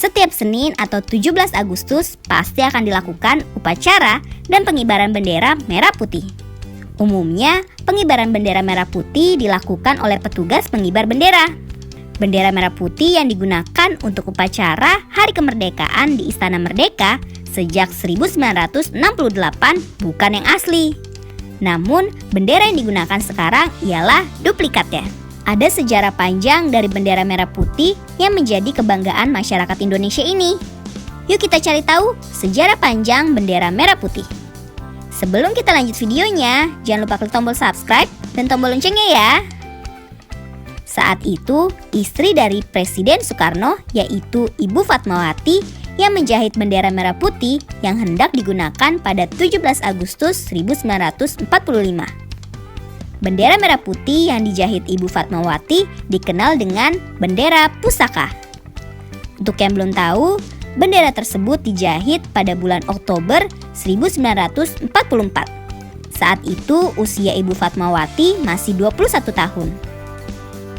Setiap Senin atau 17 Agustus pasti akan dilakukan upacara dan pengibaran bendera merah putih. Umumnya, pengibaran bendera merah putih dilakukan oleh petugas pengibar bendera. Bendera merah putih yang digunakan untuk upacara Hari Kemerdekaan di Istana Merdeka sejak 1968 bukan yang asli. Namun, bendera yang digunakan sekarang ialah duplikatnya. Ada sejarah panjang dari bendera merah putih yang menjadi kebanggaan masyarakat Indonesia ini. Yuk kita cari tahu sejarah panjang bendera merah putih. Sebelum kita lanjut videonya, jangan lupa klik tombol subscribe dan tombol loncengnya ya. Saat itu, istri dari Presiden Soekarno yaitu Ibu Fatmawati yang menjahit bendera merah putih yang hendak digunakan pada 17 Agustus 1945. Bendera merah putih yang dijahit Ibu Fatmawati dikenal dengan bendera pusaka. Untuk yang belum tahu, bendera tersebut dijahit pada bulan Oktober 1944. Saat itu usia Ibu Fatmawati masih 21 tahun.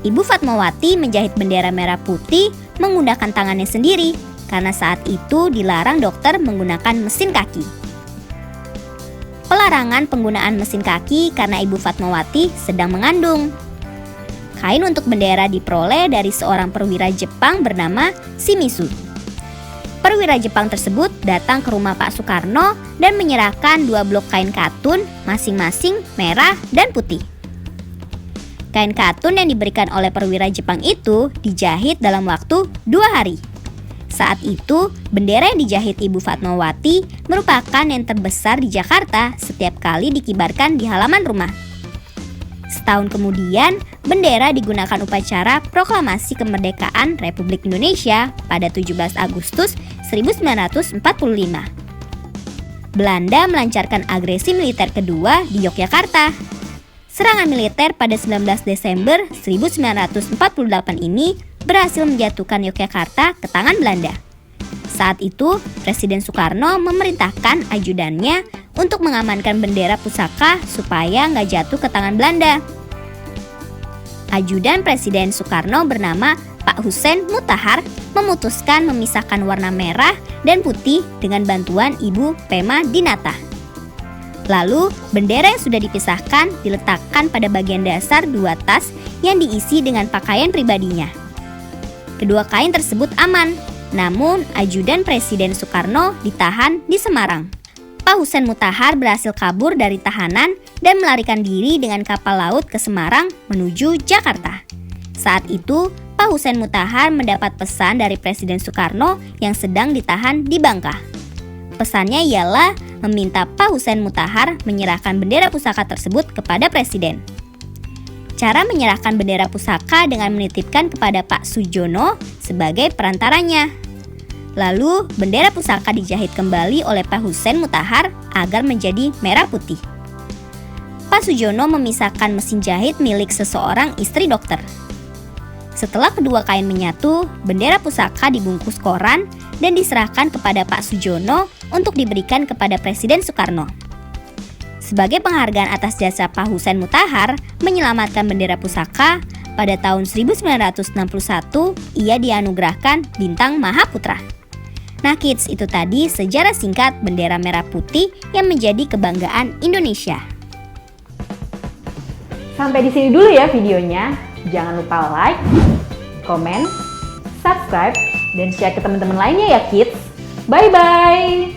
Ibu Fatmawati menjahit bendera merah putih menggunakan tangannya sendiri karena saat itu dilarang dokter menggunakan mesin kaki. Pelarangan penggunaan mesin kaki karena Ibu Fatmawati sedang mengandung. Kain untuk bendera diperoleh dari seorang perwira Jepang bernama Shimizu. Perwira Jepang tersebut datang ke rumah Pak Soekarno dan menyerahkan 2 blok kain katun masing-masing merah dan putih. Kain katun yang diberikan oleh perwira Jepang itu dijahit dalam waktu 2 hari. Saat itu, bendera yang dijahit Ibu Fatmawati merupakan yang terbesar di Jakarta setiap kali dikibarkan di halaman rumah. Setahun kemudian, bendera digunakan upacara proklamasi kemerdekaan Republik Indonesia pada 17 Agustus 1945. Belanda melancarkan agresi militer kedua di Yogyakarta. Serangan militer pada 19 Desember 1948 ini berhasil menjatuhkan Yogyakarta ke tangan Belanda. Saat itu, Presiden Soekarno memerintahkan ajudannya untuk mengamankan bendera pusaka supaya nggak jatuh ke tangan Belanda. Ajudan Presiden Soekarno bernama Pak Husein Mutahar memutuskan memisahkan warna merah dan putih dengan bantuan Ibu Pema Dinata. Lalu, bendera yang sudah dipisahkan diletakkan pada bagian dasar 2 tas yang diisi dengan pakaian pribadinya. Kedua kain tersebut aman, namun ajudan Presiden Soekarno ditahan di Semarang. Pak Husein Mutahar berhasil kabur dari tahanan dan melarikan diri dengan kapal laut ke Semarang menuju Jakarta. Saat itu, Pak Husein Mutahar mendapat pesan dari Presiden Soekarno yang sedang ditahan di Bangka. Pesannya ialah meminta Pak Husein Mutahar menyerahkan bendera pusaka tersebut kepada Presiden. Cara menyerahkan bendera pusaka dengan menitipkan kepada Pak Sujono sebagai perantaranya. Lalu, bendera pusaka dijahit kembali oleh Pak Husein Mutahar agar menjadi merah putih. Pak Sujono memisahkan mesin jahit milik seseorang istri dokter. Setelah kedua kain menyatu, bendera pusaka dibungkus koran dan diserahkan kepada Pak Sujono untuk diberikan kepada Presiden Soekarno. Sebagai penghargaan atas jasa Pak Husein Mutahar menyelamatkan bendera pusaka, pada tahun 1961 ia dianugerahkan Bintang Mahaputra. Nah kids, itu tadi sejarah singkat bendera merah putih yang menjadi kebanggaan Indonesia. Sampai di sini dulu ya videonya. Jangan lupa like, komen, subscribe, dan share ke teman-teman lainnya ya kids. Bye-bye!